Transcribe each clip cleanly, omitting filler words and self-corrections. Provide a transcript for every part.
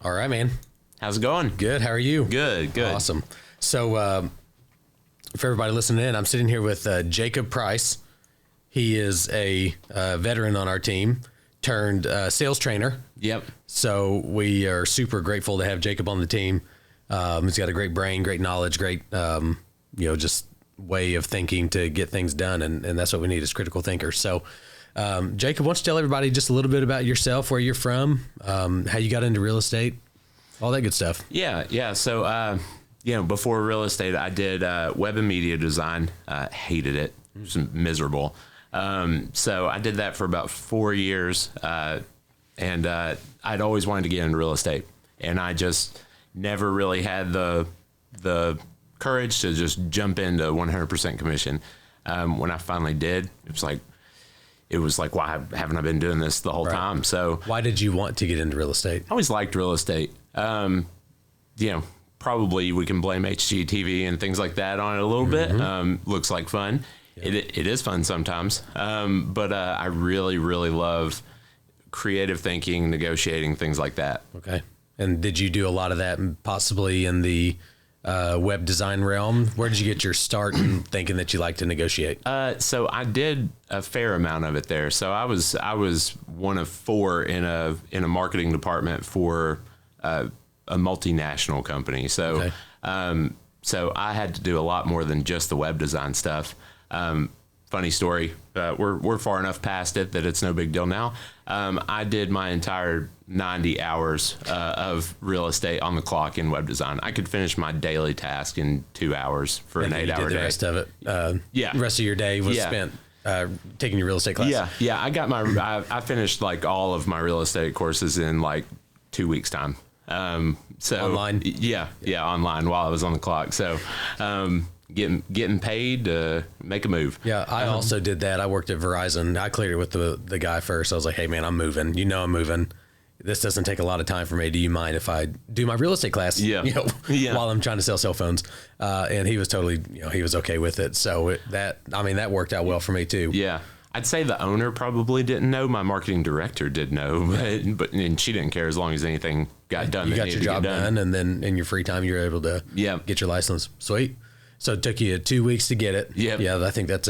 All right, man. How's it going? Good. How are you? Good. Awesome. So, for everybody listening in, I'm sitting here with Jacob Price. He is a veteran on our team, turned sales trainer. Yep. So we are super grateful to have Jacob on the team. He's got a great brain, great knowledge, great, just way of thinking to get things done. And that's what we need as critical thinkers. So, Jacob, why don't you tell everybody just a little bit about yourself, where you're from, how you got into real estate, all that good stuff. Yeah. So, before real estate, I did web and media design. Hated it. It was miserable. So I did that for about 4 years. And I'd always wanted to get into real estate. And I just never really had the courage to just jump into 100% commission. When I finally did, it was like, why haven't I been doing this the whole time? So why did you want to get into real estate? I always liked real estate. Probably we can blame HGTV and things like that on it a little bit. Looks like fun. Yep. It is fun sometimes. But I really, really love creative thinking, negotiating, things like that. Okay. And did you do a lot of that possibly in the web design realm? Where did you get your start in thinking that you like to negotiate? So I did a fair amount of it there. So I was one of four in a marketing department for a multinational company. So so I had to do a lot more than just the web design stuff. Funny story. We're far enough past it that it's no big deal now. I did my entire 90 hours of real estate on the clock in web design. I could finish my daily task in 2 hours for an 8-hour day. The rest of it, the rest of your day was spent taking your real estate class. Yeah. I finished like all of my real estate courses in like 2 weeks time. So online. Yeah, online while I was on the clock. So, getting paid to make a move. Yeah, I also did that. I worked at Verizon. I cleared it with the guy first. I was like, hey man, I'm moving. I'm moving. This doesn't take a lot of time for me. Do you mind if I do my real estate class? While I'm trying to sell cell phones. And he was totally, he was okay with it. So that worked out well for me too. Yeah. I'd say the owner probably didn't know. My marketing director did know, and she didn't care as long as anything got done. You got your job done, and then in your free time, you're able to get your license. Sweet. So it took you 2 weeks to get it. Yeah, I think that's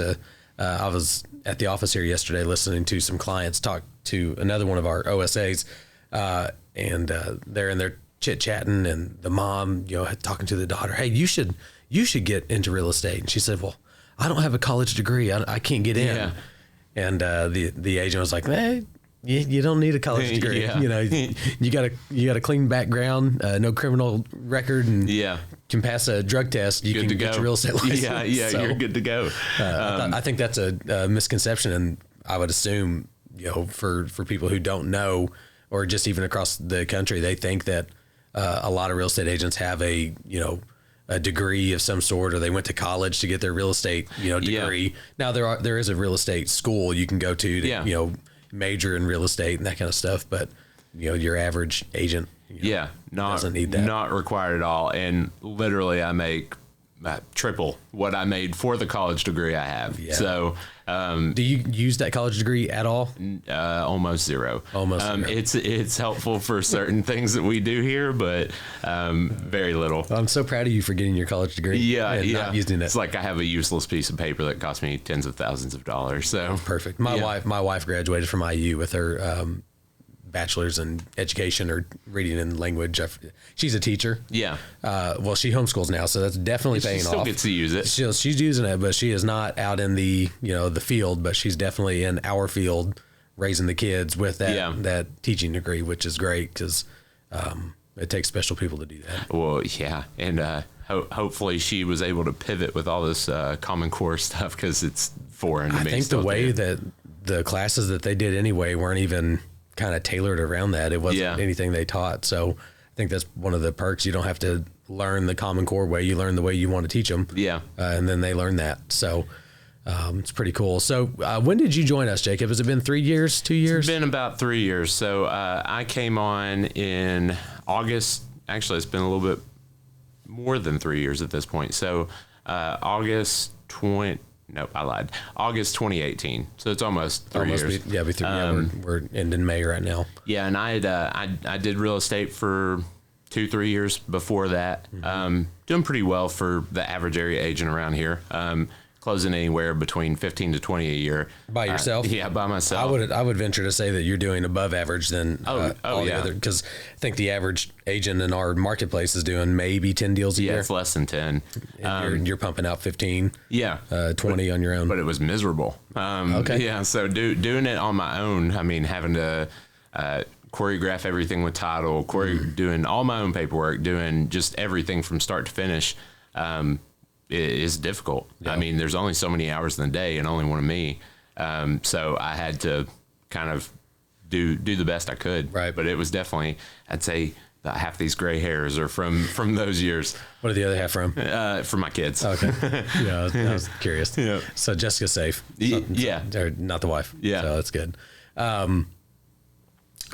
I was at the office here yesterday listening to some clients talk to another one of our OSAs, and they're in there chit-chatting, and the mom, talking to the daughter, hey, you should get into real estate. And she said, well, I don't have a college degree. I can't get in. Yeah. And the agent was like, hey, you don't need a college degree. You got a clean background, no criminal record, and can pass a drug test. You can get your real estate license. So, you're good to go. I think that's a misconception, and I would assume, for people who don't know, or just even across the country, they think that a lot of real estate agents have a degree of some sort, or they went to college to get their real estate, degree. Now there is a real estate school you can go to major in real estate and that kind of stuff. But, your average agent, doesn't need that. Not required at all. And literally I make triple what I made for the college degree I have. Yeah. So, do you use that college degree at all? Almost zero. Almost zero. It's helpful for certain things that we do here, but very little. I'm so proud of you for getting your college degree. Not using it. It's like I have a useless piece of paper that cost me tens of thousands of dollars. So perfect. My wife graduated from IU with her bachelor's in education or reading and language. She's a teacher. Yeah. Well, she homeschools now, so that's definitely paying off. She still gets to use it. She's using it, but she is not out in the the field. But she's definitely in our field, raising the kids with that teaching degree, which is great because it takes special people to do that. Well, yeah, and hopefully she was able to pivot with all this Common Core stuff because it's foreign to me. I think the way that the classes that they did anyway weren't even kind of tailored around that. It wasn't anything they taught. So I think that's one of the perks. You don't have to learn the Common Core way. You learn the way you want to teach them. Yeah. And then they learn that. So it's pretty cool. So when did you join us, Jacob? Has it been 3 years, 2 years? It's been about 3 years. So I came on in August. Actually, it's been a little bit more than 3 years at this point. So August nope, I lied. August 2018. So it's almost 3 years. We're ending May right now. Yeah, and I did real estate for 2-3 years before that. Doing pretty well for the average area agent around here. Closing anywhere between 15 to 20 a year. By yourself? Yeah, by myself. I would venture to say that you're doing above average than all the other, because I think the average agent in our marketplace is doing maybe 10 deals a year. Yeah, it's less than 10. And you're pumping out 15, 20 on your own. But it was miserable. Okay. Yeah, so doing it on my own, I mean, having to choreograph everything with title, doing all my own paperwork, doing just everything from start to finish, is difficult. Yeah. I mean, there's only so many hours in the day and only one of me. So I had to kind of do the best I could. Right. But it was definitely, I'd say that half these gray hairs are from those years. What are the other half from? From my kids. Okay. Yeah, I was curious. Yeah. So Jessica's safe. Yeah. Or not the wife. Yeah. So that's good.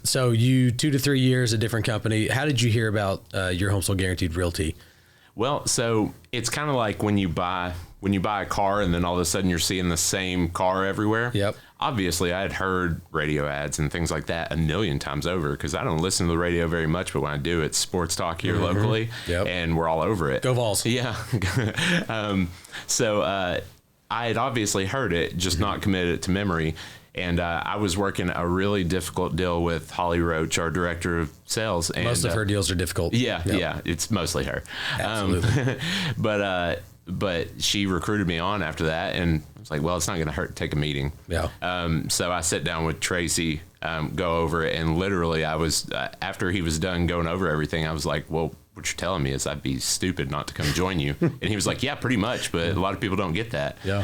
So you 2 to 3 years, a different company. How did you hear about your home sold guaranteed realty? Well, so it's kind of like when you buy a car and then all of a sudden you're seeing the same car everywhere. Yep. Obviously, I had heard radio ads and things like that a million times over, because I don't listen to the radio very much, but when I do, it's sports talk here locally, and we're all over it. Go Vols. Yeah. So I had obviously heard it, just not committed it to memory. And I was working a really difficult deal with Holly Roach, our director of sales. And most of her deals are difficult. Yeah, yeah, it's mostly her. Absolutely. But she recruited me on after that, and I was like, well, it's not going to hurt to take a meeting. Yeah. So I sat down with Tracy, go over it, and literally I was, after he was done going over everything, I was like, well, what you're telling me is I'd be stupid not to come join you. And he was like, yeah, pretty much, but a lot of people don't get that. Yeah.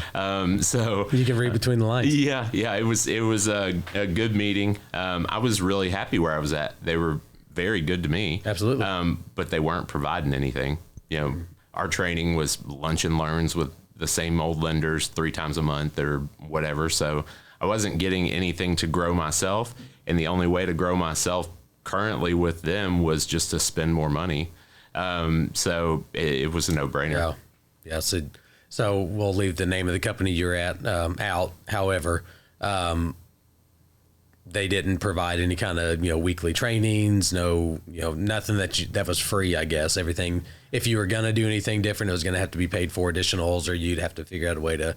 So you can read between the lines. Yeah. It was a good meeting. I was really happy where I was at. They were very good to me. Absolutely. But they weren't providing anything. You know, our training was lunch and learns with the same old lenders 3 times a month or whatever. So I wasn't getting anything to grow myself. And the only way to grow myself currently with them was just to spend more money. So it was a no-brainer. Yeah. So we'll leave the name of the company you're at out. However, they didn't provide any kind of weekly trainings. No, nothing that was free. I guess everything. If you were gonna do anything different, it was gonna have to be paid for additionals, or you'd have to figure out a way to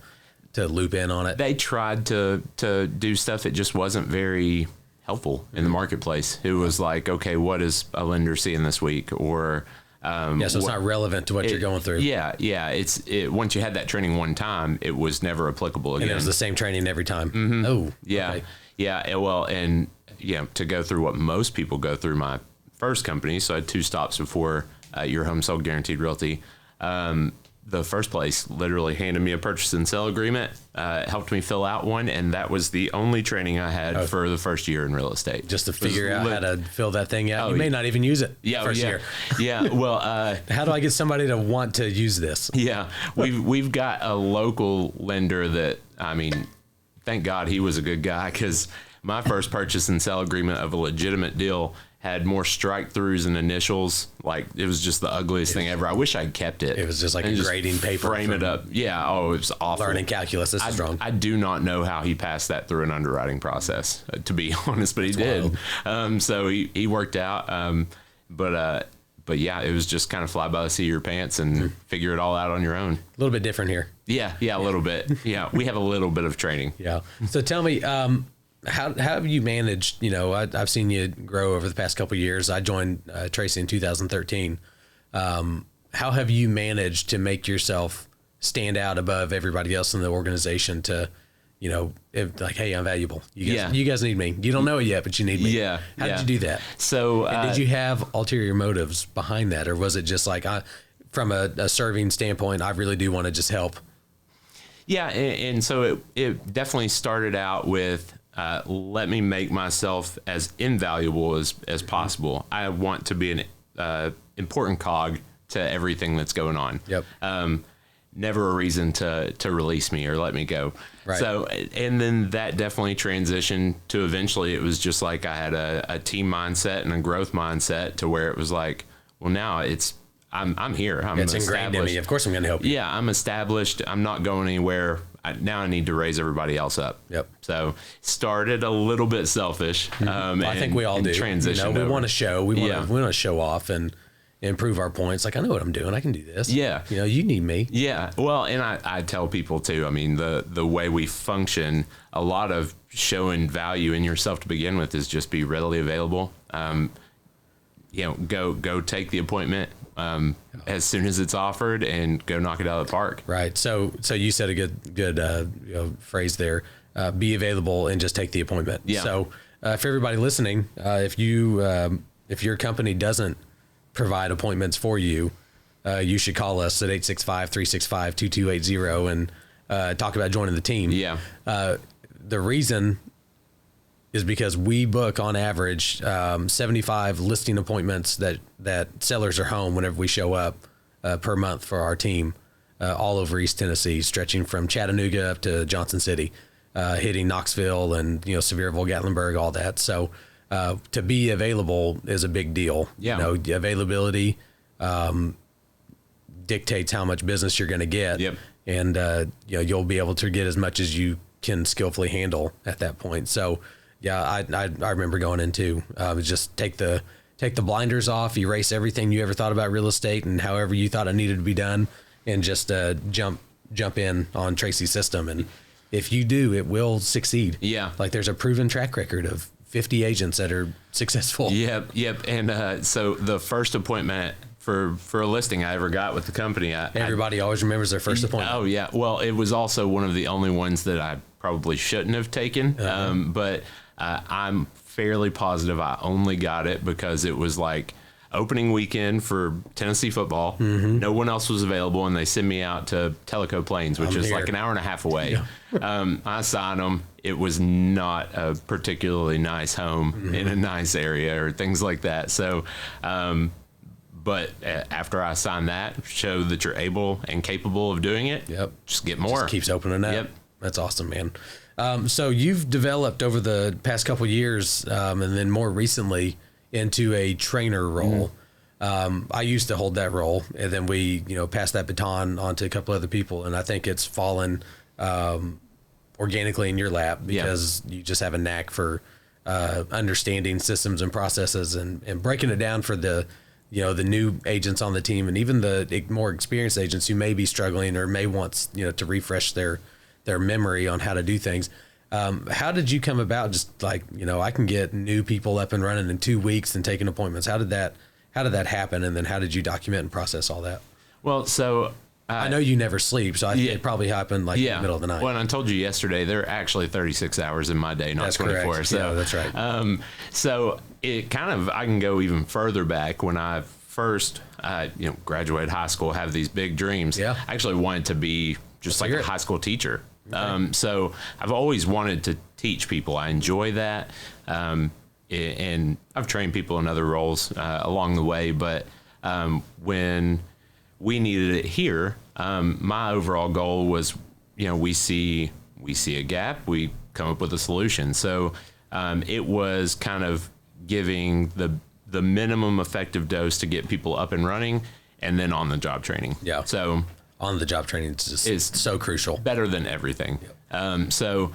loop in on it. They tried to do stuff. It just wasn't very helpful in the marketplace. It was like, okay, what is a lender seeing this week, or so it's not relevant to what you're going through. Yeah. Once you had that training one time, it was never applicable again. And it was the same training every time. Mm-hmm. Oh, yeah, okay. Yeah. Well, and to go through what most people go through, my first company. So I had 2 stops before your home sold guaranteed realty. The first place literally handed me a purchase and sale agreement, helped me fill out one, and that was the only training I had for the first year in real estate. Just to figure out how to fill that thing out. You may not even use it first year. Yeah, well... how do I get somebody to want to use this? Yeah, we've got a local lender that, I mean, thank God he was a good guy, because my first purchase and sale agreement of a legitimate deal had more strike-throughs and initials. Like, it was just the ugliest thing ever. I wish I'd kept it. It was just like a grading paper. Frame it up. Yeah. Oh, it was awful. Learning calculus. This is wrong. I do not know how he passed that through an underwriting process, to be honest, but he did. So he worked out. But yeah, it was just kind of fly by the seat of your pants and figure it all out on your own. A little bit different here. Yeah, a little bit. Yeah, we have a little bit of training. Yeah. So tell me, how have you managed? I've seen you grow over the past couple of years. I joined Tracy in 2013. How have you managed to make yourself stand out above everybody else in the organization to, like, hey, I'm valuable. You guys need me. You don't know it yet, but you need me. Yeah. How did you do that? So did you have ulterior motives behind that, or was it just like, from a serving standpoint, I really do want to just help? Yeah, and so it definitely started out with, let me make myself as invaluable as possible. I want to be an important cog to everything that's going on. Yep. Never a reason to release me or let me go. Right. So, and then that definitely transitioned to eventually it was just like I had a team mindset and a growth mindset to where it was like, well, now I'm here. It's ingrained in me. Of course I'm going to help you. Yeah, I'm established. I'm not going anywhere. now I need to raise everybody else up. Yep. So started a little bit selfish. I think we all do. Transition. We want to show. We want to show off and improve our points. Like, I know what I'm doing. I can do this. Yeah. You need me. Yeah. Well, and I tell people too, I mean, the way we function, a lot of showing value in yourself to begin with is just be readily available. Go take the appointment as soon as it's offered and go knock it out of the park. Right. So you said a good phrase there, be available and just take the appointment. Yeah. So for everybody listening, if your company doesn't provide appointments for you, you should call us at 865-365-2280 and talk about joining the team. Yeah. The reason is because we book on average 75 listing appointments that sellers are home whenever we show up per month for our team all over East Tennessee, stretching from Chattanooga up to Johnson City, hitting Knoxville and Sevierville, Gatlinburg, all that. So to be available is a big deal. Yeah. Availability dictates how much business you're going to get. Yep. And you'll be able to get as much as you can skillfully handle at that point. So yeah, I remember going into just take the blinders off, erase everything you ever thought about real estate and however you thought it needed to be done, and just jump in on Tracy's system. And if you do, it will succeed. Yeah. Like, there's a proven track record of 50 agents that are successful. Yep. And so the first appointment for a listing I ever got with the company, everybody always remembers their first appointment. Oh yeah. Well, it was also one of the only ones that I probably shouldn't have taken. But I'm fairly positive I only got it because it was like opening weekend for Tennessee football. Mm-hmm. No one else was available, and they sent me out to Tellico Plains, which is like an hour and a half away. Yeah. I signed them. It was not a particularly nice home in a nice area or things like that. So, but after I signed that, show that you're able and capable of doing it. Yep. Just get more. Just keeps opening up. Yep. That's awesome, man. So you've developed over the past couple of years, and then more recently into a trainer role. I used to hold that role, and then we, passed that baton on to a couple other people, and I think it's fallen organically in your lap because you just have a knack for understanding systems and processes and breaking it down for the new agents on the team, and even the more experienced agents who may be struggling or may want to refresh their memory on how to do things. How did you come about? Just like, I can get new people up and running in 2 weeks and taking appointments. How did that happen? And then how did you document and process all that? Well, so I know you never sleep, so it probably happened in the middle of the night. Well, and I told you yesterday, there are actually 36 hours in my day, not that's 24. Correct. So yeah, that's right. So it I can go even further back when I first, graduated high school, have these big dreams. Yeah. I actually wanted to be just like a high school teacher. Okay. So I've always wanted to teach people. I enjoy that. And I've trained people in other roles along the way. But when we needed it here, my overall goal was, we see a gap, we come up with a solution. So it was kind of giving the minimum effective dose to get people up and running, and then on the job training. Yeah. So on-the-job training is so crucial. Better than everything. Yep.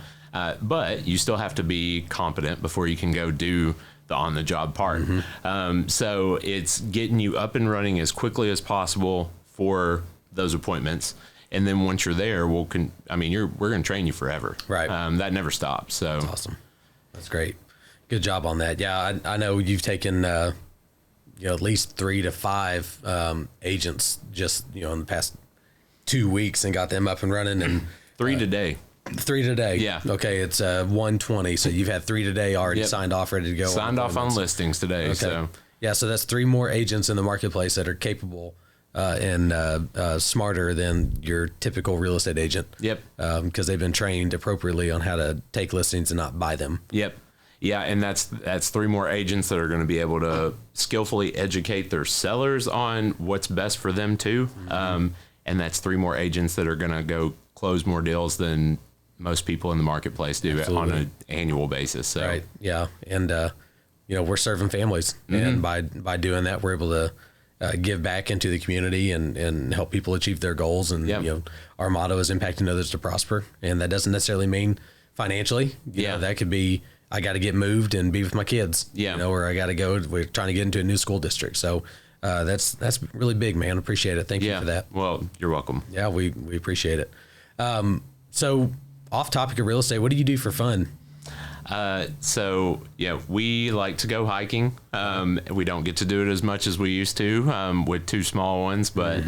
But you still have to be competent before you can go do the on-the-job part. Mm-hmm. So it's getting you up and running as quickly as possible for those appointments. And then once you're there, we're going to train you forever. Right. That never stops. So that's awesome. That's great. Good job on that. Yeah, I know you've taken at least 3 to 5 agents just in the past 2 weeks and got them up and running, and 3 today. 3 today. Yeah. Okay. It's 120. So you've had 3 today already signed off, ready to go. Signed off on listings today. Okay. So yeah. So that's 3 more agents in the marketplace that are capable and smarter than your typical real estate agent. Yep. Because they've been trained appropriately on how to take listings and not buy them. Yep. Yeah, and that's 3 more agents that are going to be able to skillfully educate their sellers on what's best for them too. Mm-hmm. And that's 3 more agents that are going to go close more deals than most people in the marketplace do. Absolutely. On an annual basis. So. Right. Yeah. And, we're serving families. Mm-hmm. And by doing that, we're able to give back into the community and help people achieve their goals. And, our motto is impacting others to prosper. And that doesn't necessarily mean financially. You know, that could be, I got to get moved and be with my kids, or I got to go, we're trying to get into a new school district. So that's really big, man. Appreciate it. Thank you for that. Well, you're welcome. Yeah, we appreciate it. So off topic of real estate, what do you do for fun? We like to go hiking. We don't get to do it as much as we used to, with two small ones, but,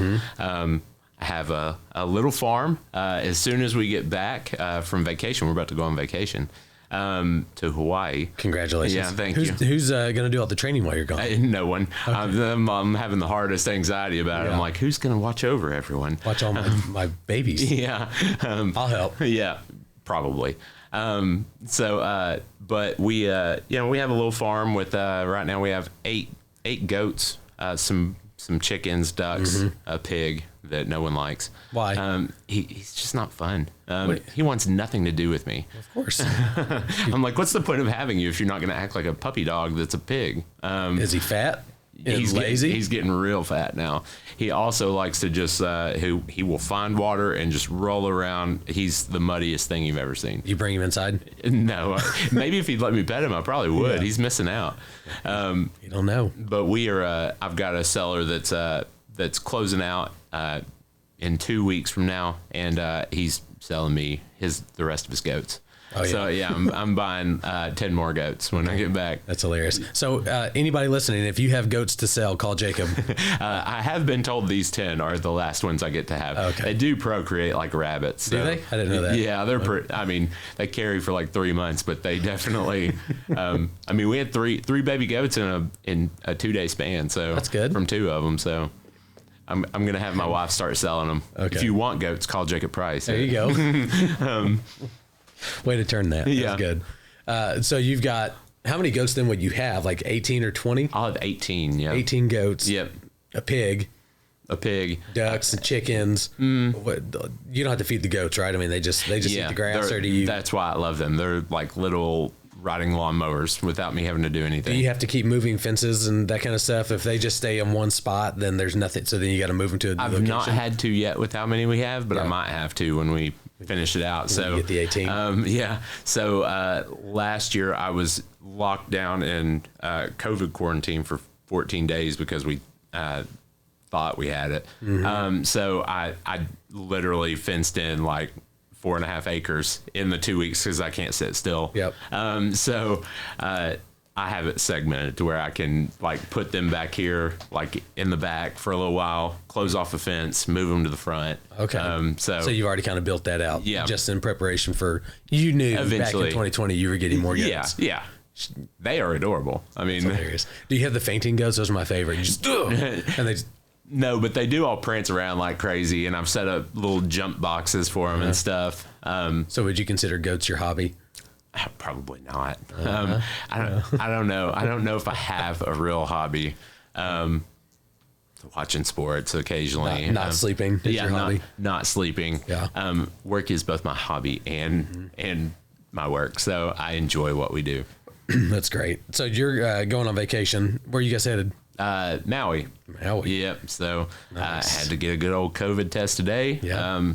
I have a little farm. As soon as we get back, from vacation, we're about to go on vacation, to Hawaii. Congratulations. Yeah, thank you. Who's going to do all the training while you're gone? No one. Okay. I'm having the hardest anxiety about it. I'm like, who's going to watch over everyone? Watch all my babies. Yeah. I'll help. Yeah, probably. But we have a little farm with, right now we have eight goats, some chickens, ducks, a pig that no one likes. Why? He's just not fun. He wants nothing to do with me. Of course. I'm like, what's the point of having you if you're not going to act like a puppy dog that's a pig? Is he fat? He's lazy. He's getting real fat now. He also likes to just he will find water and just roll around. He's the muddiest thing you've ever seen. You bring him inside? No, maybe if he'd let me pet him, I probably would. Yeah. He's missing out. You don't know. But we are. I've got a seller that's closing out in 2 weeks from now, and he's selling me the rest of his goats. Oh, yeah. So yeah, I'm buying 10 more goats when I get back. That's hilarious. So anybody listening, if you have goats to sell, call Jacob. I have been told these 10 are the last ones I get to have. Okay. They do procreate like rabbits. So, do they? I didn't know that. Yeah, they're they carry for like 3 months, but they definitely. We had three baby goats in a 2-day span. So that's good. From 2 of them. So. I'm gonna have my wife start selling them. Okay. If you want goats, call Jacob Price. There you go. Way to turn that. Yeah. That's good. So you've got, how many goats then would you have? Like 18 or 20? I'll have 18, yeah. 18 goats. Yep. A pig. Ducks and chickens. What, you don't have to feed the goats, right? I mean, they just eat the grass, or do you? That's why I love them. They're like little riding lawnmowers without me having to do anything. Do you have to keep moving fences and that kind of stuff? If they just stay in one spot, then there's nothing. So then you got to move them to a I've location. Not had to yet with how many we have, but I might have to when we finish it out. So get the 18. So last year I was locked down in COVID quarantine for 14 days because we thought we had it. So I literally fenced in like 4.5 acres in the 2 weeks because I can't sit still. Yep. So I have it segmented to where I can like put them back here, like in the back for a little while, close off a fence, move them to the front. Okay. So you've already kind of built that out. Yeah. Just in preparation for, you knew eventually, back in 2020 you were getting more goats. Yeah. They are adorable. I mean, that's hilarious. Do you have the fainting goats? Those are my favorite. You just, and they just, no, but they do all prance around like crazy, and I've set up little jump boxes for them and stuff. So would you consider goats your hobby? Probably not. I don't know. I don't know if I have a real hobby. Watching sports occasionally. Not sleeping is your hobby? Not sleeping. Yeah. Work is both my hobby and my work, so I enjoy what we do. That's great. So you're going on vacation. Where are you guys headed? Maui. Yep. So nice. I had to get a good old COVID test today. Yeah.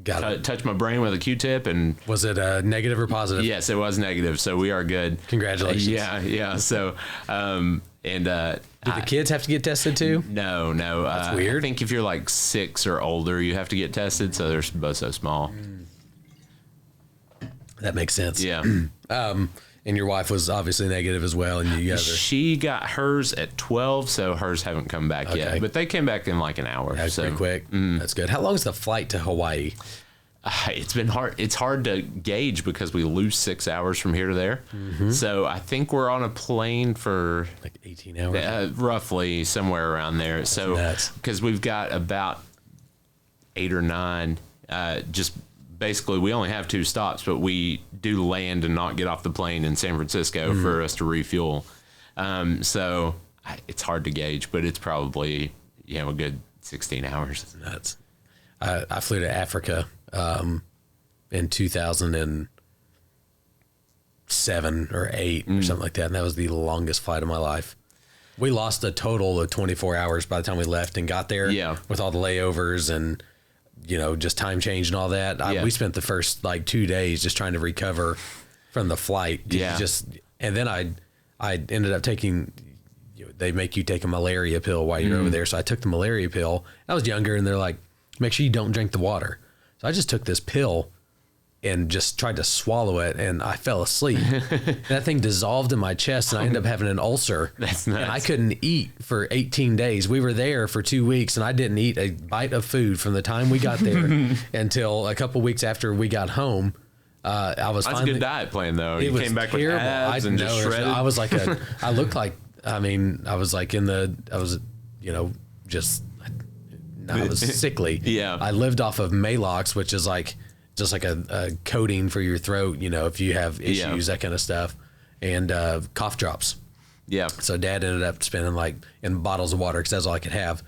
Touch my brain with a Q-tip, and was it negative or positive? Yes, it was negative. So we are good. Congratulations. Yeah. So, did the kids have to get tested too? No. That's weird. I think if you're like 6 or older, you have to get tested. So they're both so small. That makes sense. Yeah. And your wife was obviously negative as well, and you guys are... She got hers at 12, so hers haven't come back yet. But they came back in like an hour. That's pretty quick. That's good. How long is the flight to Hawaii? It's been hard. It's hard to gauge because we lose 6 hours from here to there. So I think we're on a plane for... like 18 hours? Roughly, somewhere around there. That's nuts. Because we've got about 8 or 9 just... Basically, we only have 2 stops, but we do land and not get off the plane in San Francisco for us to refuel. So it's hard to gauge, but it's probably a good 16 hours. That's nuts. I flew to Africa in 2007 or 8 or something like that, and that was the longest flight of my life. We lost a total of 24 hours by the time we left and got there. Yeah. With all the layovers and, just time change and all that. We spent the first 2 days just trying to recover from the flight. Yeah. And then I ended up taking, they make you take a malaria pill while you're over there. So I took the malaria pill. I was younger and they're like, make sure you don't drink the water. So I just took this pill and just tried to swallow it, and I fell asleep. That thing dissolved in my chest, and I ended up having an ulcer. That's nuts. And I couldn't eat for 18 days. We were there for 2 weeks, and I didn't eat a bite of food from the time we got there until a couple weeks after we got home. That's a good diet plan, though. You came back with abs and just shredded. I was like I looked like, I was sickly. Yeah. I lived off of Malox, which is just like a coating for your throat, if you have issues, that kind of stuff, and cough drops. Yeah. So Dad ended up spending in bottles of water because that's all I could have.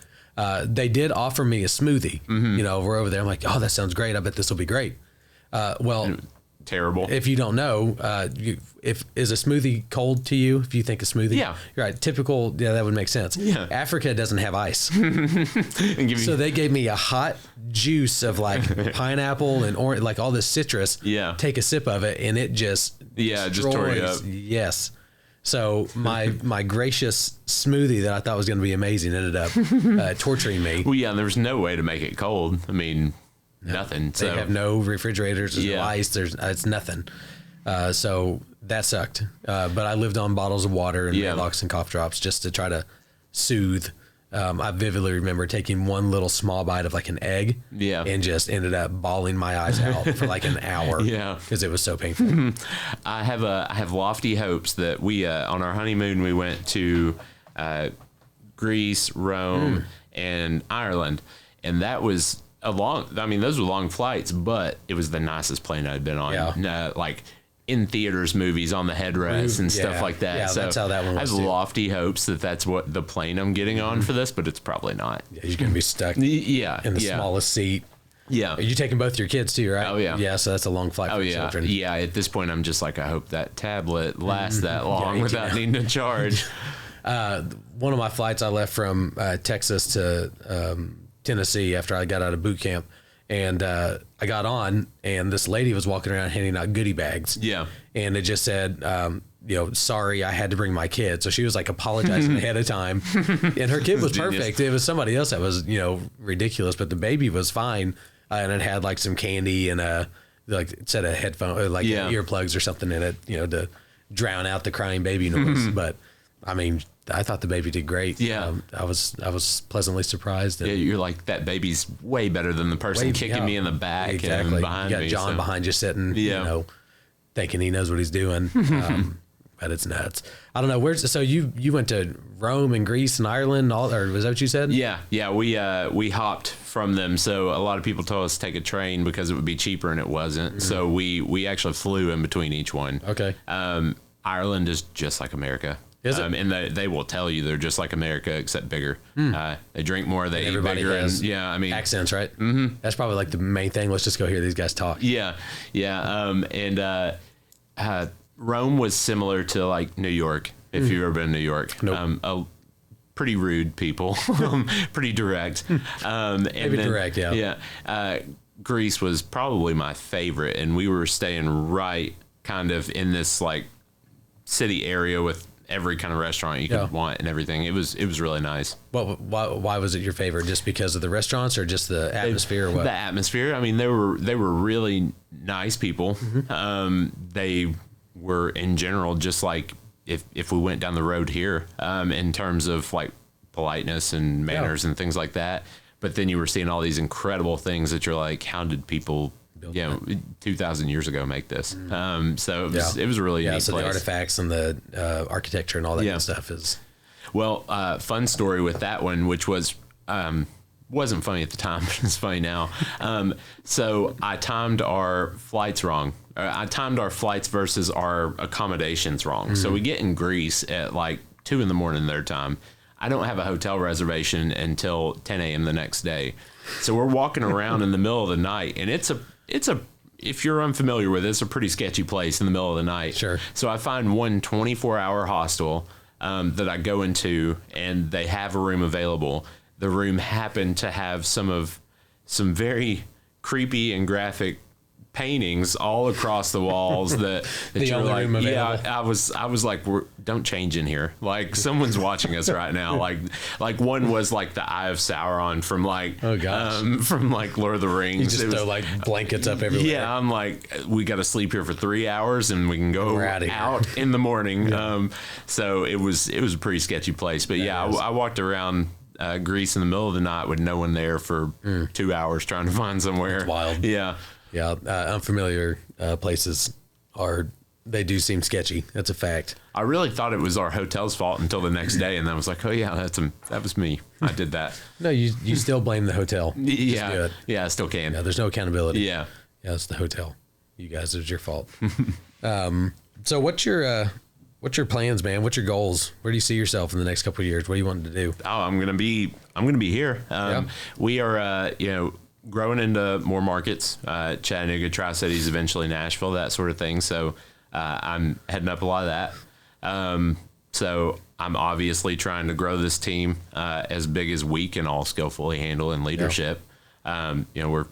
They did offer me a smoothie. We're over there. I'm like, oh, that sounds great. I bet this will be great. Terrible. If you don't know, is a smoothie cold to you? If you think a smoothie, yeah, you're right. Typical, yeah, that would make sense. Yeah, Africa doesn't have ice, so they gave me a hot juice of pineapple and orange, all this citrus. Yeah, take a sip of it, and it just just tore you up. Yes. So my gracious smoothie that I thought was going to be amazing ended up torturing me. Well, yeah, there was no way to make it cold. I mean. Nothing. They have no refrigerators. There's no ice. It's nothing. So that sucked. But I lived on bottles of water and Malox and cough drops just to try to soothe. I vividly remember taking one little small bite of an egg. Yeah. And just ended up bawling my eyes out for an hour. Yeah. Because it was so painful. I have lofty hopes that we on our honeymoon we went to Greece, Rome, and Ireland, and that was. Those were long flights, but it was the nicest plane I'd been on. Yeah. In theaters, movies on the headrest and stuff like that. Yeah, so that's how that one was. I have lofty hopes that that's what the plane I'm getting on for this, but it's probably not. Yeah, you're going to be stuck in the smallest seat. Yeah. Are you taking both your kids too, right? Oh, yeah. Yeah, so that's a long flight for children. Yeah, at this point, I'm just I hope that tablet lasts that long without needing to charge. One of my flights, I left from Texas to Tennessee after I got out of boot camp, and I got on, and this lady was walking around handing out goodie bags. Yeah. And it just said, sorry, I had to bring my kid. So she was apologizing ahead of time, and her kid was perfect. It was somebody else that was, ridiculous, but the baby was fine. And it had some candy and a set of headphones, earplugs or something in it, to drown out the crying baby noise. But I mean, I thought the baby did great. Yeah. I was pleasantly surprised. Yeah, you're that baby's way better than the person kicking me in the back and behind me. You got John behind you sitting, thinking he knows what he's doing. But it's nuts. I don't know. So you went to Rome and Greece and Ireland, or was that what you said? Yeah. We hopped from them. So a lot of people told us to take a train because it would be cheaper, and it wasn't. So we actually flew in between each one. Okay. Ireland is just like America. Is it? And they will tell you they're just like America, except bigger. They drink more, they eat bigger. Has accents, right? Mm-hmm. That's probably the main thing. Let's just go hear these guys talk. Yeah. Rome was similar to New York, if you've ever been to New York. Nope. Pretty rude people, pretty direct. Maybe direct, yeah. Yeah. Greece was probably my favorite, and we were staying right kind of in this city area with every kind of restaurant you could want and everything. It was really nice. Well, why was it your favorite? Just because of the restaurants or just the atmosphere? Or what? The atmosphere. I mean, they were really nice people. They were in general just if we went down the road here in terms of politeness and manners and things like that. But then you were seeing all these incredible things that you're how did people 2,000 years ago make this? So it was a really neat so place. The artifacts and the architecture and all that kind of stuff is. Well, fun story with that one, which was wasn't funny at the time, but it's funny now. So I timed our flights wrong. I timed our flights versus our accommodations wrong. So we get in Greece at 2 a.m. their time. I don't have a hotel reservation until 10 a.m. the next day. So we're walking around in the middle of the night, and it's a if you're unfamiliar with it, it's a pretty sketchy place in the middle of the night. Sure. So I find one 24-hour hostel that I go into and they have a room available. The room happened to have some very creepy and graphic paintings all across the walls that the you're only like, room available. yeah, I was like, don't change in here. Like someone's watching us right now. Like one was like the Eye of Sauron from like, oh gosh, from like Lord of the Rings. You just throw like blankets up everywhere. Yeah. I'm like, we got to sleep here for 3 hours and we can go out in the morning. Yeah. So it was a pretty sketchy place, but I walked around Greece in the middle of the night with no one there for 2 hours trying to find somewhere. That's wild. Yeah. Yeah, unfamiliar places they do seem sketchy. That's a fact. I really thought it was our hotel's fault until the next day, and then I was like, oh yeah, that was me. I did that. No, you still blame the hotel. Yeah, I still can. Yeah, there's no accountability. Yeah, it's the hotel. You guys, it's your fault. So what's your plans, man? What's your goals? Where do you see yourself in the next couple of years? What do you want to do? Oh, I'm gonna be here. We are, growing into more markets, Chattanooga, Tri-Cities, eventually Nashville, that sort of thing. So I'm heading up a lot of that. So I'm obviously trying to grow this team as big as we can all skillfully handle in leadership. Yeah. We're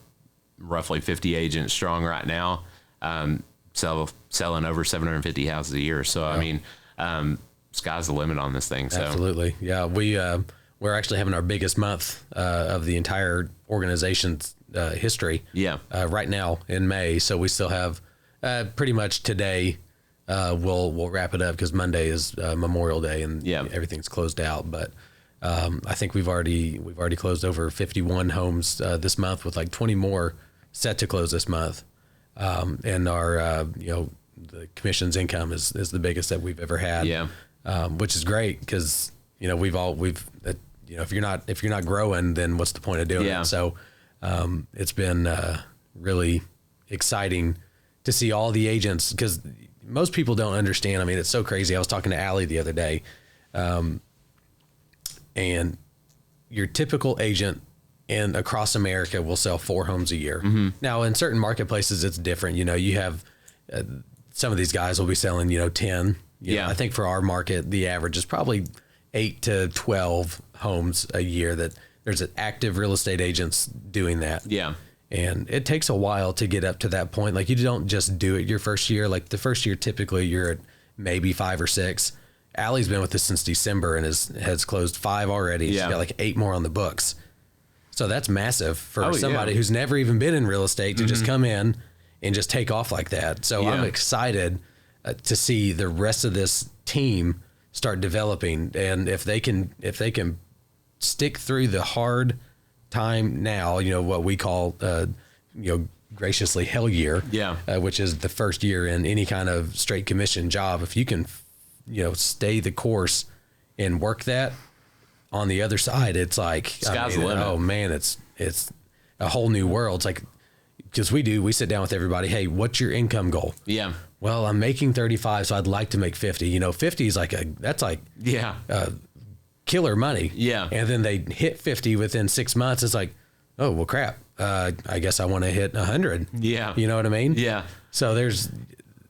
roughly 50 agents strong right now, selling over 750 houses a year. So, yeah. I mean, sky's the limit on this thing. So. Absolutely. Yeah. We're actually having our biggest month of the entire organization's history. Yeah. Right now in May, so we still have pretty much today. We'll wrap it up because Monday is Memorial Day and everything's closed out. But I think we've already closed over 51 homes this month, with like 20 more set to close this month. And our the commissions income is the biggest that we've ever had. Yeah. Which is great because if you're not growing, then what's the point of doing it? So it's been really exciting to see all the agents, because most people don't understand. I mean, it's so crazy. I was talking to Allie the other day, and your typical agent across America will sell 4 homes a year. Mm-hmm. Now, in certain marketplaces, it's different. You have some of these guys will be selling 10. I think for our market, the average is probably 8 to 12 homes a year that there's an active real estate agents doing that. Yeah. And it takes a while to get up to that point. Like, you don't just do it your first year. Like, the first year, typically you're at maybe 5 or 6. Allie's been with us since December and has closed 5 already. Yeah. She's got like 8 more on the books. So that's massive for somebody who's never even been in real estate to just come in and just take off like that. So I'm excited to see the rest of this team start developing, and if they can stick through the hard time now, what we call graciously hell year, which is the first year in any kind of straight commission job. If you can stay the course and work that, on the other side, it's like, sky's the limit. Oh man, it's a whole new world. It's like, because we sit down with everybody. Hey, what's your income goal? Yeah. Well, I'm making 35, so I'd like to make 50. 50 is that's killer money. Yeah. And then they hit 50 within 6 months. It's like, oh, well, crap. I guess I want to hit 100. Yeah. You know what I mean? Yeah. So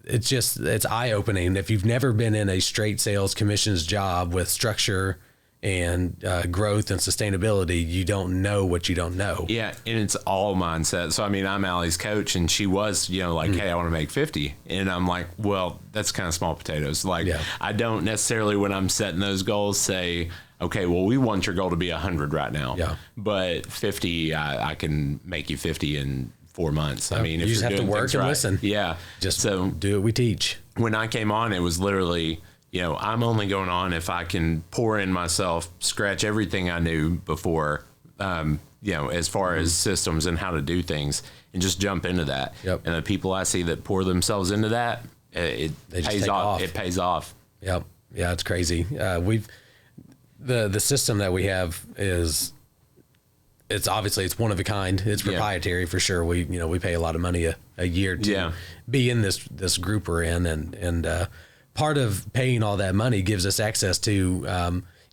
it's eye opening. If you've never been in a straight sales commissions job with structure and growth and sustainability, you don't know what you don't know. Yeah, and it's all mindset. So, I mean, I'm Allie's coach, and she was, hey, I want to make 50. And I'm like, well, that's kind of small potatoes. Like, I don't necessarily, when I'm setting those goals, say, okay, well, we want your goal to be 100 right now. Yeah. But 50, I can make you 50 in 4 months. I mean, if you just have to work and listen. Yeah. Just so do what we teach. When I came on, it was literally, I'm only going on if I can pour in myself, scratch everything I knew before, as far as systems and how to do things, and just jump into that. Yep. And the people I see that pour themselves into that, it pays off. It pays off. Yep. Yeah, it's crazy. The system that we have it's one of a kind. It's proprietary for sure. We pay a lot of money a year to be in this group we're in, and part of paying all that money gives us access to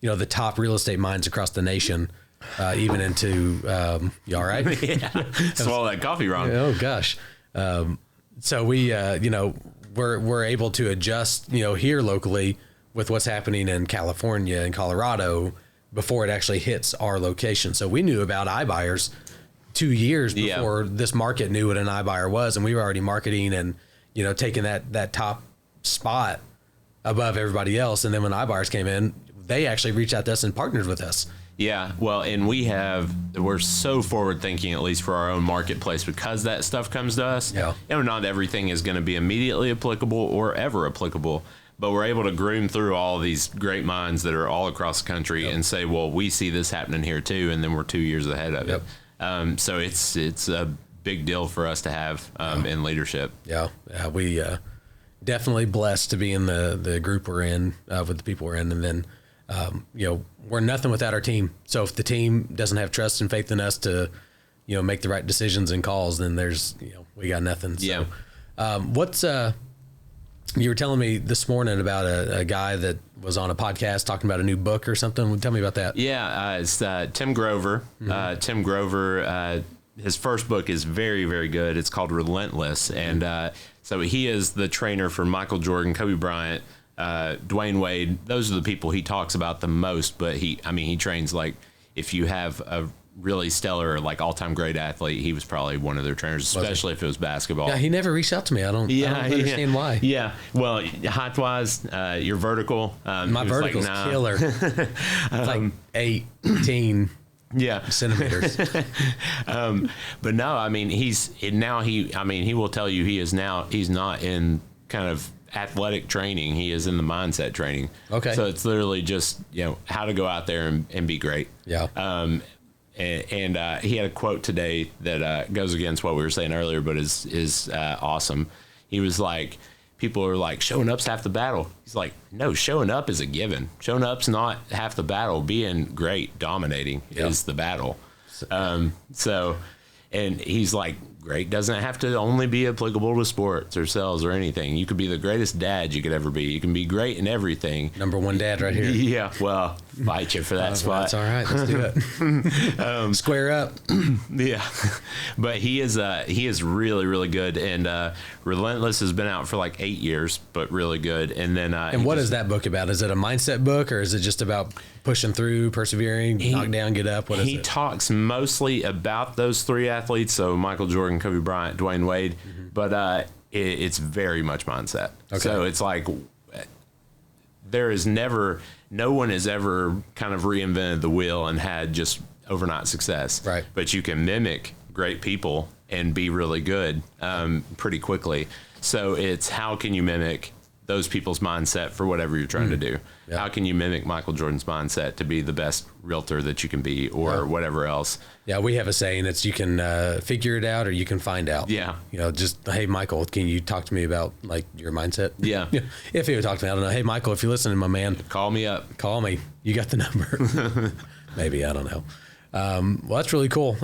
the top real estate minds across the nation, even into you all right? Yeah. Swallow that coffee wrong. Oh gosh. So we we're able to adjust here locally with what's happening in California and Colorado before it actually hits our location. So we knew about iBuyers 2 years before this market knew what an iBuyer was, and we were already marketing and, you know, taking that top spot above everybody else. And then when iBuyers came in, they actually reached out to us and partnered with us. Yeah, well, and we're so forward thinking, at least for our own marketplace, because that stuff comes to us. Yeah. You know, not everything is going to be immediately applicable or ever applicable, but we're able to groom through all these great minds that are all across the country and say, well, we see this happening here too, and then we're 2 years ahead of it. So it's a big deal for us to have in leadership. Yeah, we definitely blessed to be in the group we're in with the people we're in, and then you know, we're nothing without our team. So if the team doesn't have trust and faith in us to, you know, make the right decisions and calls, then there's, you know, we got nothing. So, what's you were telling me this morning about a guy that was on a podcast talking about a new book or something. Tell me about that. Yeah, it's Tim Grover. Tim Grover, his first book is very, very good. It's called Relentless. And so he is the trainer for Michael Jordan, Kobe Bryant, Dwayne Wade. Those are the people he talks about the most. But he trains, like, if you have a really stellar, like, all-time great athlete, he was probably one of their trainers, especially if it was basketball. Yeah, he never reached out to me. I don't understand why. Yeah, well, height-wise, you're vertical. My vertical's killer. It's like 18 centimeters. But no, I mean, he will tell you he's not in kind of athletic training. He is in the mindset training. Okay. So it's literally just, you know, how to go out there and be great. Yeah. And he had a quote today that goes against what we were saying earlier, but is awesome. He was like, people are like, showing up's half the battle. He's like, no, showing up is a given. Showing up's not half the battle. Being great, dominating is the battle. And he's like, great doesn't have to only be applicable to sports or sales or anything. You could be the greatest dad you could ever be. You can be great in everything. Number one dad right here. Yeah, well, fight you for that spot. That's all right. Let's do it. Square up. Yeah, but he is really, really good. And Relentless has been out for like 8 years, but really good. And then and what is that book about? Is it a mindset book, or is it just about pushing through, persevering, knock down, get up? What is it? He talks mostly about those three athletes, so Michael Jordan, Kobe Bryant, Dwayne Wade, but it's very much mindset. Okay. So it's like no one has ever kind of reinvented the wheel and had just overnight success. Right. But you can mimic great people and be really good pretty quickly. So it's how can you mimic those people's mindset for whatever you're trying to do? Yeah. How can you mimic Michael Jordan's mindset to be the best realtor that you can be, or whatever else? Yeah, we have a saying, it's you can figure it out or you can find out. Yeah. You know, just, hey, Michael, can you talk to me about, like, your mindset? Yeah. If he would talk to me, I don't know. Hey, Michael, if you're listening, my man. Call me up. Call me. You got the number. Maybe, I don't know. Well, that's really cool.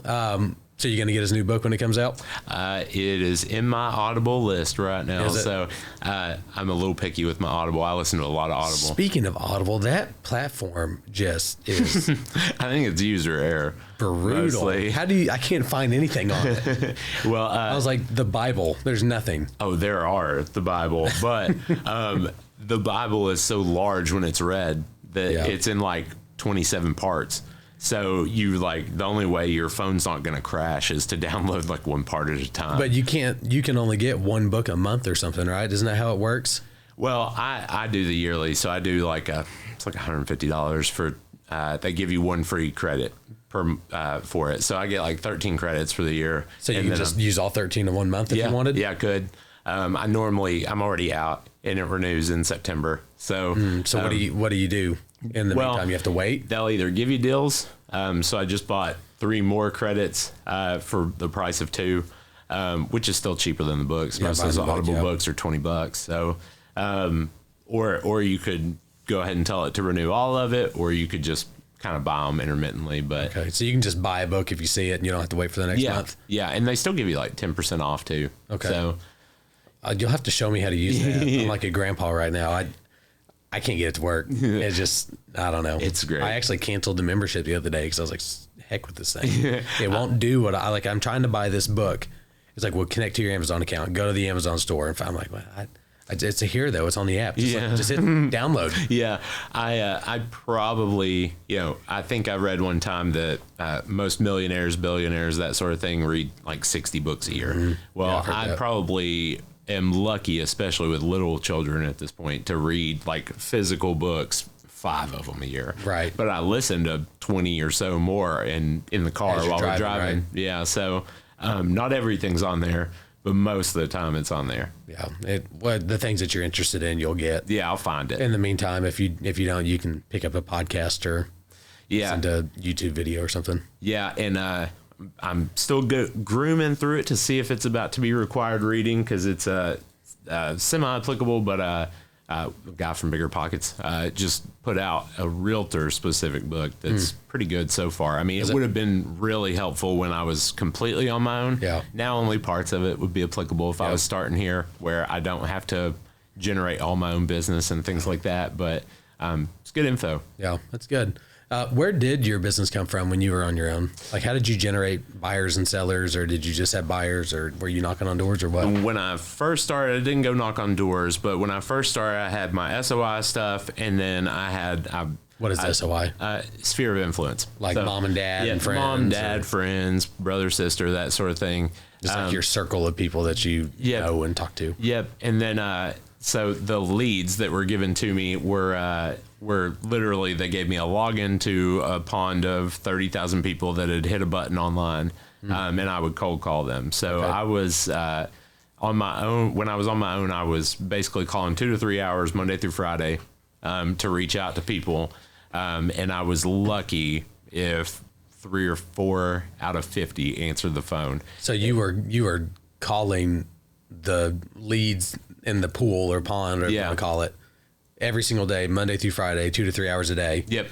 So you're going to get his new book when it comes out? It is in my Audible list right now. So I'm a little picky with my Audible. I listen to a lot of Audible. Speaking of Audible, that platform just is... I think it's user error. Brutal. Mostly. How do you... I can't find anything on it. Well, I was like, the Bible. There's nothing. Oh, there are the Bible. But the Bible is so large when it's read that it's in like 27 parts. So the only way your phone's not going to crash is to download like one part at a time. But you can only get one book a month or something, right? Isn't that how it works? Well, I do the yearly. So I do it's like $150 for, they give you one free credit for it. So I get like 13 credits for the year. So you can just use all 13 in 1 month if you wanted? Yeah, I could. I'm already out and it renews in September. So, what do you do? In the meantime, you have to wait? They'll either give you deals. So I just bought 3 more credits for the price of 2, which is still cheaper than the books. Most of those Audible books are $20. So, or you could go ahead and tell it to renew all of it, or you could just kind of buy them intermittently. But okay, so you can just buy a book if you see it, and you don't have to wait for the next month. Yeah, and they still give you like 10% off too. Okay, so you'll have to show me how to use that. I'm like a grandpa right now. I can't get it to work. It's just, I don't know. It's great. I actually canceled the membership the other day because I was like, heck with this thing. It won't do what I like. I'm trying to buy this book. It's like, well, connect to your Amazon account, go to the Amazon store. And I'm like, well, It's here though. It's on the app. Just hit download. Yeah. I probably, I think I read one time that most millionaires, billionaires, that sort of thing read like 60 books a year. Mm-hmm. Well, I probably am lucky, especially with little children at this point, to read like physical books, 5 of them a year. Right. But I listen to 20 or so more in the car while we're driving. Right? Yeah. So not everything's on there, but most of the time it's on there. Yeah. The things that you're interested in, you'll get. Yeah, I'll find it. In the meantime, if you don't, you can pick up a podcast or listen to a YouTube video or something. Yeah. And I'm still grooming through it to see if it's about to be required reading, because it's semi-applicable, but a guy from Bigger Pockets just put out a realtor-specific book that's pretty good so far. I mean, it would have been really helpful when I was completely on my own. Yeah. Now only parts of it would be applicable if I was starting here, where I don't have to generate all my own business and things like that. But it's good info. Yeah, that's good. Where did your business come from when you were on your own? Like, how did you generate buyers and sellers, or did you just have buyers, or were you knocking on doors, or what? When I first started, I didn't go knock on doors, but when I first started, I had my SOI stuff, and then I had... What is SOI? Sphere of influence. Like mom and dad and friends? Mom, dad, friends, brother, sister, that sort of thing. Just like your circle of people that you know and talk to. Yep. And then, so the leads that were given to me were literally, they gave me a login to a pond of 30,000 people that had hit a button online, and I would cold call them. So I was on my own. When I was on my own, I was basically calling 2 to 3 hours Monday through Friday to reach out to people, and I was lucky if 3 or 4 out of 50 answered the phone. So you were calling the leads in the pool or pond, or what you want to call it, every single day, Monday through Friday, 2 to 3 hours a day. Yep.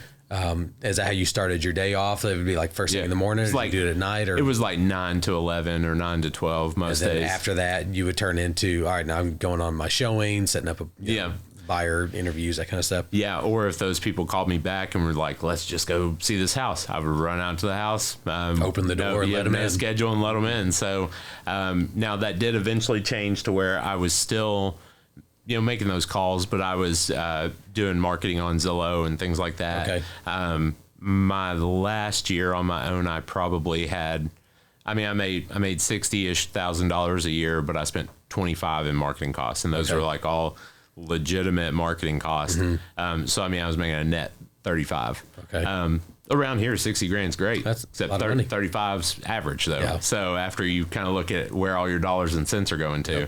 Is that how you started your day off? It would be like first thing in the morning, or did you do it at night? Or? It was like 9 to 11 or 9 to 12 most days. And after that, you would turn into, all right, now I'm going on my showing, setting up buyer interviews, that kind of stuff. Yeah, or if those people called me back and were like, let's just go see this house, I would run out to the house, open the door, and let them in, schedule and let them in. So now that did eventually change to where I was still making those calls, but I was doing marketing on Zillow and things like that. Okay. My last year on my own, I probably had, I made $60,000 a year, but I spent 25 in marketing costs, and those were like all legitimate marketing costs. So I was making a net 35. Okay. Around here, 60 grand's great. That's except 35's average though. Yeah. So after you kind of look at where all your dollars and cents are going to,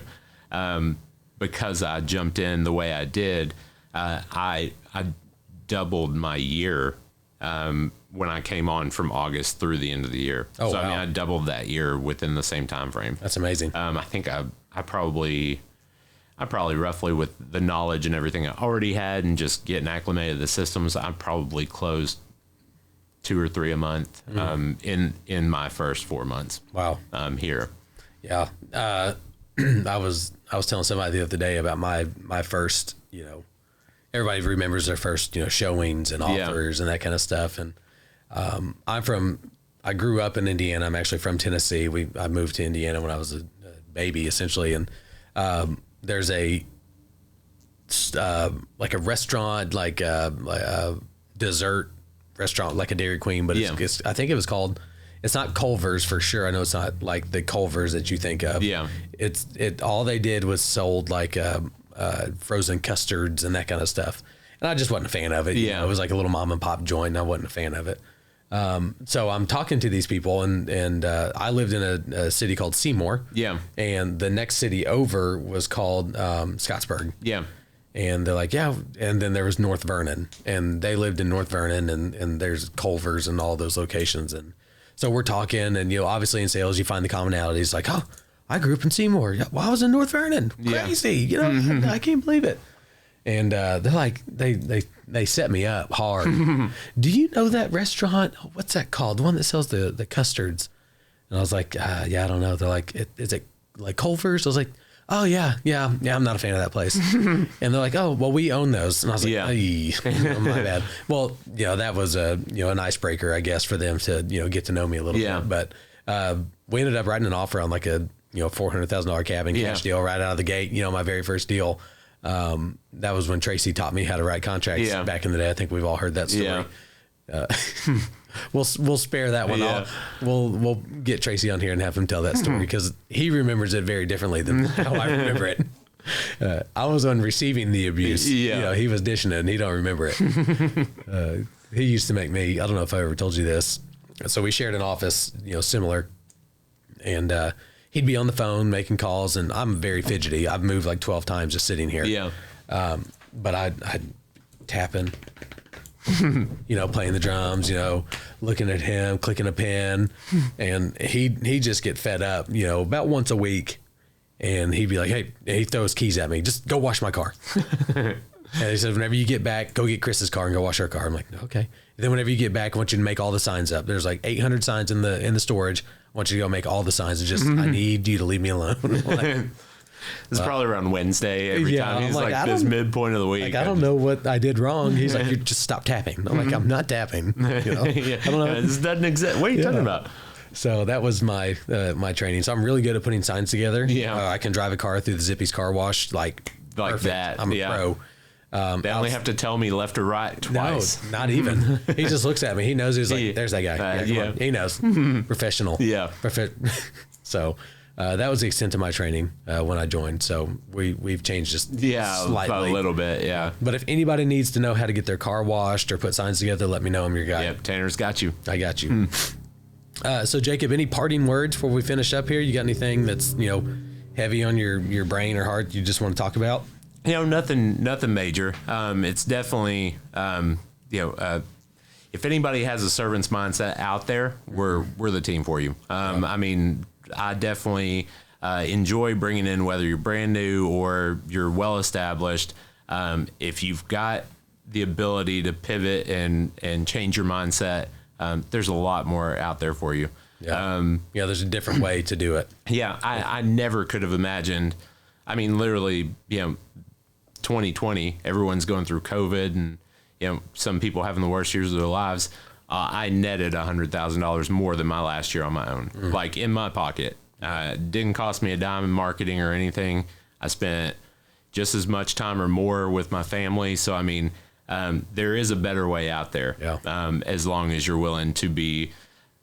because I jumped in the way I did, I doubled my year when I came on from August through the end of the year. Oh, so wow. I doubled that year within the same time frame. That's amazing. I think I probably roughly, with the knowledge and everything I already had and just getting acclimated to the systems, I probably closed 2 or 3 a month in my first 4 months. Wow. Here. Yeah. I was telling somebody the other day about my first, everybody remembers their first, showings and offers and that kind of stuff. And I grew up in Indiana. I'm actually from Tennessee. I moved to Indiana when I was a baby, essentially. And there's a restaurant, like a dessert restaurant, like a Dairy Queen, but it's I think it was called, it's not Culver's for sure. I know it's not like the Culver's that you think of. Yeah. All they did was sold like frozen custards and that kind of stuff. And I just wasn't a fan of it. It was like a little mom and pop joint, and I wasn't a fan of it. So I'm talking to these people, and I lived in a city called Seymour. Yeah. And the next city over was called Scottsburg. Yeah. And they're like, yeah. And then there was North Vernon, and they lived in North Vernon, and there's Culver's and all those locations. And so we're talking, and obviously in sales, you find the commonalities, like, oh, I grew up in Seymour. Yeah, well, I was in North Vernon. Crazy. I can't believe it. And they're like, they set me up hard. Do you know that restaurant? What's that called? The one that sells the custards. And I was like, yeah, I don't know. They're like, is it like Culver's? I was like, oh yeah, I'm not a fan of that place. And they're like, oh, well, we own those. And I was like, my bad. Well, that was an icebreaker, I guess, for them to, get to know me a little bit. But we ended up writing an offer on like a, $400,000 cabin cash deal right out of the gate, my very first deal. That was when Tracy taught me how to write contracts back in the day. I think we've all heard that story. We'll spare that one. Yeah. We'll get Tracy on here and have him tell that story because he remembers it very differently than how I remember it. I was on receiving the abuse. Yeah. He was dishing it and he don't remember it. He used to make me, I don't know if I ever told you this. So we shared an office, similar, and he'd be on the phone making calls, and I'm very fidgety. I've moved like 12 times just sitting here. Yeah. But I'd tapping, playing the drums, looking at him, clicking a pen, and he'd just get fed up, about once a week, and he'd be like, hey, he throws keys at me, just go wash my car. And he said, whenever you get back, go get Chris's car and go wash her car. I'm like, okay. And then whenever you get back, I want you to make all the signs up. There's like 800 signs in the storage. I want you to go make all the signs. It's just, I need you to leave me alone. It's probably around Wednesday every time. He's like this midpoint of the week. Like, I don't know what I did wrong. He's like, you just stop tapping. I'm like, I'm not tapping. I don't know. This doesn't exist. What are you talking about? So that was my training. So I'm really good at putting signs together. Yeah. I can drive a car through the Zippy's car wash like perfect. That. I'm a pro. They only have to tell me left or right twice. No, not even. He just looks at me. He knows. He's like, there's that guy. He knows. Professional. Yeah. So that was the extent of my training when I joined. So we've changed just slightly. A little bit, yeah. But if anybody needs to know how to get their car washed or put signs together, let me know. I'm your guy. Yep, Tanner's got you. I got you. So Jacob, any parting words before we finish up here? You got anything that's heavy on your brain or heart you just want to talk about? Nothing major. It's definitely, if anybody has a servant's mindset out there, we're the team for you. I mean, I definitely enjoy bringing in, whether you're brand new or you're well established. If you've got the ability to pivot and change your mindset, there's a lot more out there for you. Yeah. There's a different way to do it. Yeah. I never could have imagined. I mean, literally, 2020, everyone's going through COVID and, some people having the worst years of their lives. I netted $100,000 more than my last year on my own, like in my pocket. Didn't cost me a dime in marketing or anything. I spent just as much time or more with my family. So, I mean, there is a better way out there, as long as you're willing to be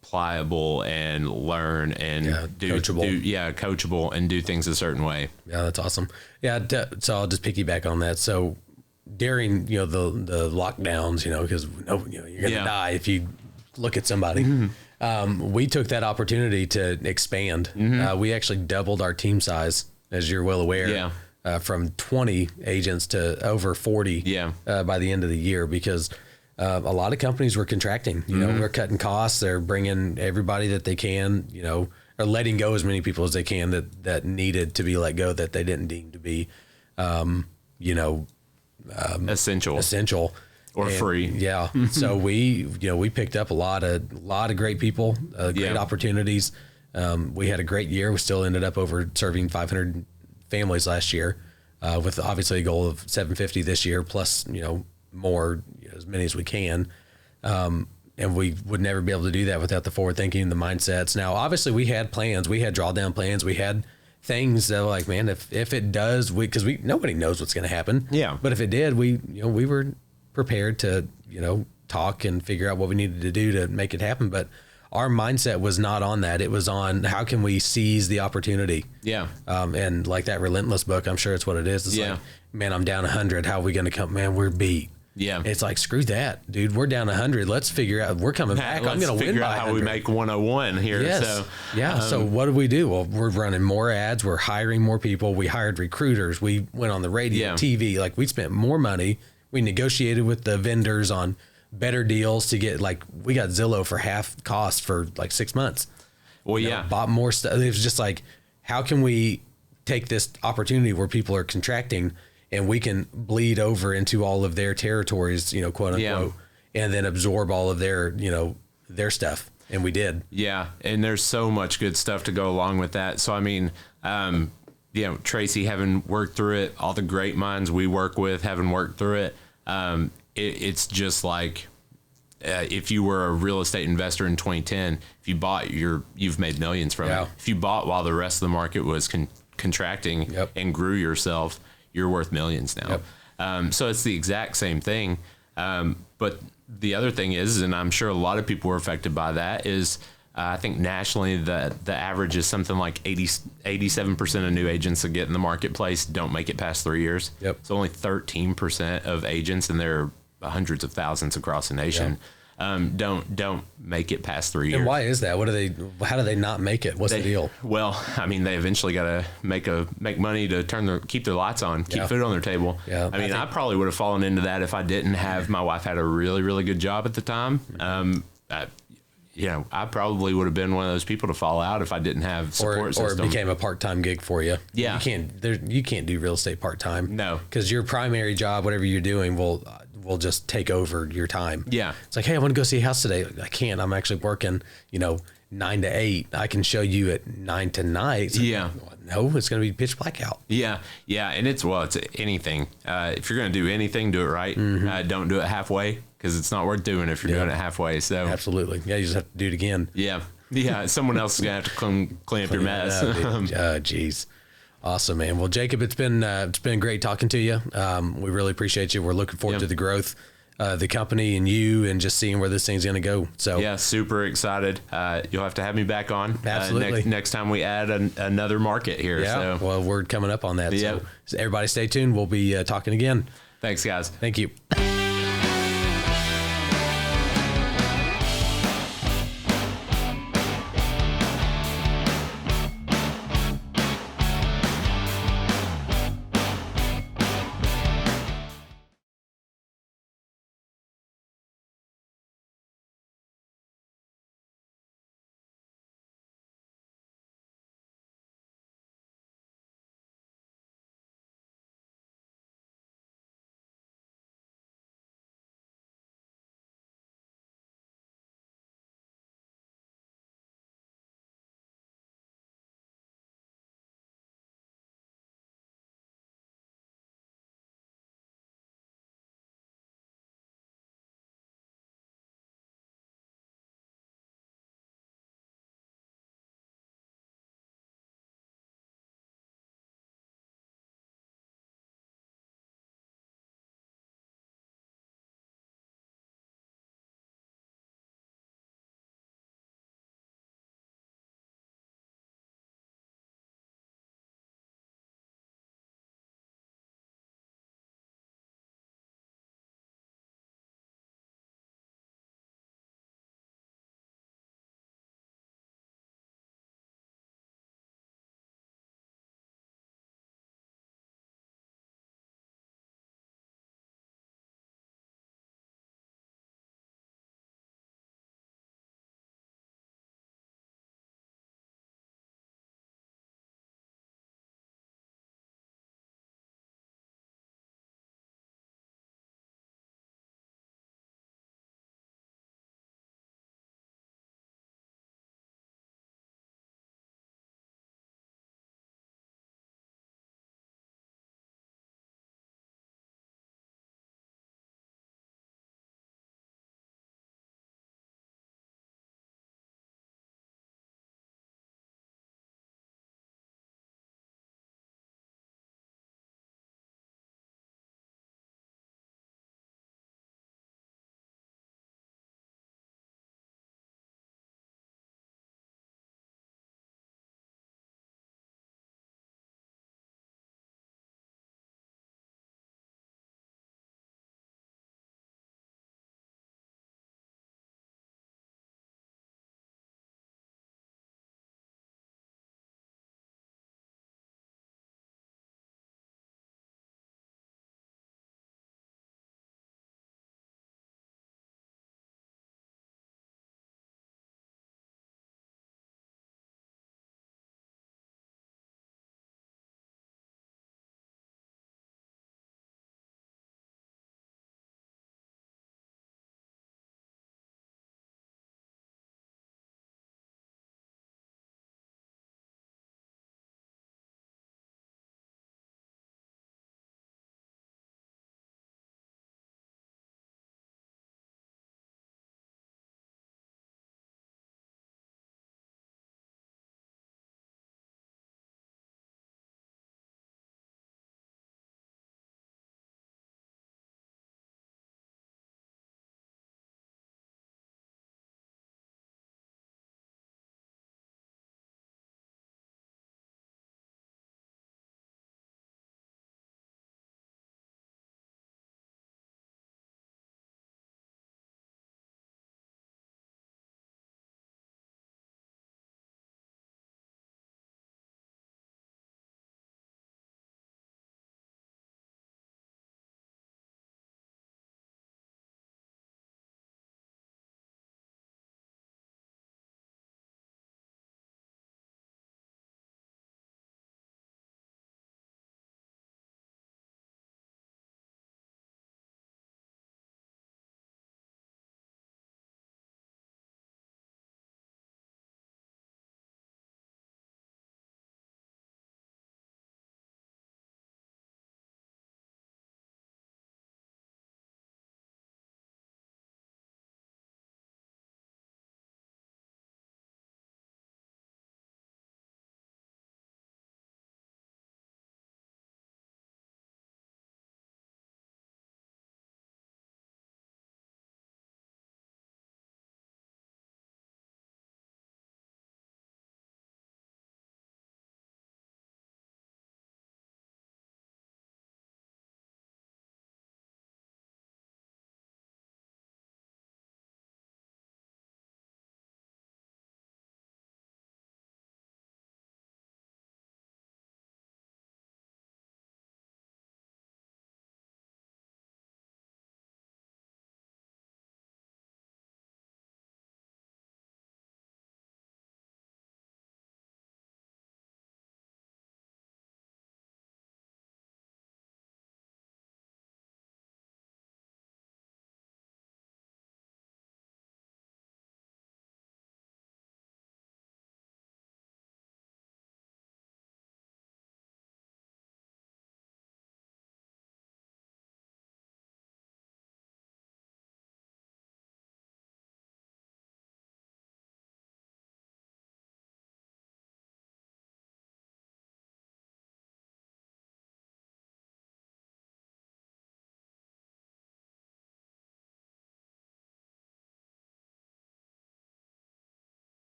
pliable and learn and coachable and do things a certain way. Yeah, that's awesome. Yeah, so I'll just piggyback on that. So during the lockdowns, because you're gonna die if you look at somebody. We took that opportunity to expand. We actually doubled our team size, as you're well aware. From 20 agents to over 40 by the end of the year, because a lot of companies were contracting. We're cutting costs. They're bringing everybody that they can, or letting go as many people as they can that needed to be let go, that they didn't deem to be, essential or free. Yeah. So we picked up a lot of great people, great opportunities. We had a great year. We still ended up over serving 500 families last year, with obviously a goal of 750 this year, plus, more, as many as we can. And we would never be able to do that without the forward thinking, the mindsets. Now, obviously we had plans, we had drawdown plans, we had things that were like, man, if it does, because nobody knows what's going to happen. Yeah. But if it did, we were prepared to, talk and figure out what we needed to do to make it happen. But our mindset was not on that. It was on how can we seize the opportunity? Yeah. And like that Relentless book, I'm sure it's what it is. It's like, man, I'm down 100. How are we going to come? Man, we're beat. Yeah. It's like, screw that, dude. We're down 100. Let's figure out, we're coming back. I'm going to win by 100. How we make 101 here. Yes. So, yeah. So what do we do? Well, we're running more ads. We're hiring more people. We hired recruiters. We went on the radio, TV. Like, we spent more money. We negotiated with the vendors on better deals to get, like, we got Zillow for half cost for like 6 months. Well, bought more stuff. It was just like, how can we take this opportunity where people are contracting and we can bleed over into all of their territories, quote unquote, and then absorb all of their, their stuff. And we did. Yeah. And there's so much good stuff to go along with that. So, I mean, Tracy, having worked through it, all the great minds we work with, having worked through it, it's just like, if you were a real estate investor in 2010, if you bought, you've made millions from it. If you bought while the rest of the market was contracting and grew yourself, you're worth millions now. Yep. So it's the exact same thing. But the other thing is, and I'm sure a lot of people were affected by that, is I think nationally the average is something like 87% of new agents that get in the marketplace don't make it past 3 years. Yep. So only 13% of agents, and there are hundreds of thousands across the nation, don't make it past 3 years. And why is that? How do they not make it? What's the deal? Well, I mean, they eventually got to make money to keep their lights on, keep food on their table. Yeah, I mean, I probably would have fallen into that if I didn't have, my wife had a really, really good job at the time. I probably would have been one of those people to fall out if I didn't have support system. Or it became a part-time gig for you. Yeah. You can't do real estate part-time. No. Because your primary job, whatever you're doing, will just take over your time. Yeah. It's like, hey, I want to go see a house today. I can't. I'm actually working, 9 to 8. I can show you at 9 to 9. So no, it's going to be pitch black out. Yeah. Yeah. And it's anything. If you're going to do anything, do it right. Mm-hmm. Don't do it halfway, because it's not worth doing if you're doing it halfway. So absolutely. Yeah. You just have to do it again. Yeah. Yeah. Someone else is going to have to clean up your mess. Geez. Awesome, man. Well, Jacob, it's been great talking to you. We really appreciate you. We're looking forward to the growth, the company and you, and just seeing where this thing's going to go. So yeah, super excited. You'll have to have me back on. Absolutely. Next time we add another market here. Yeah. So. Well, we're coming up on that. So everybody stay tuned. We'll be talking again. Thanks, guys. Thank you.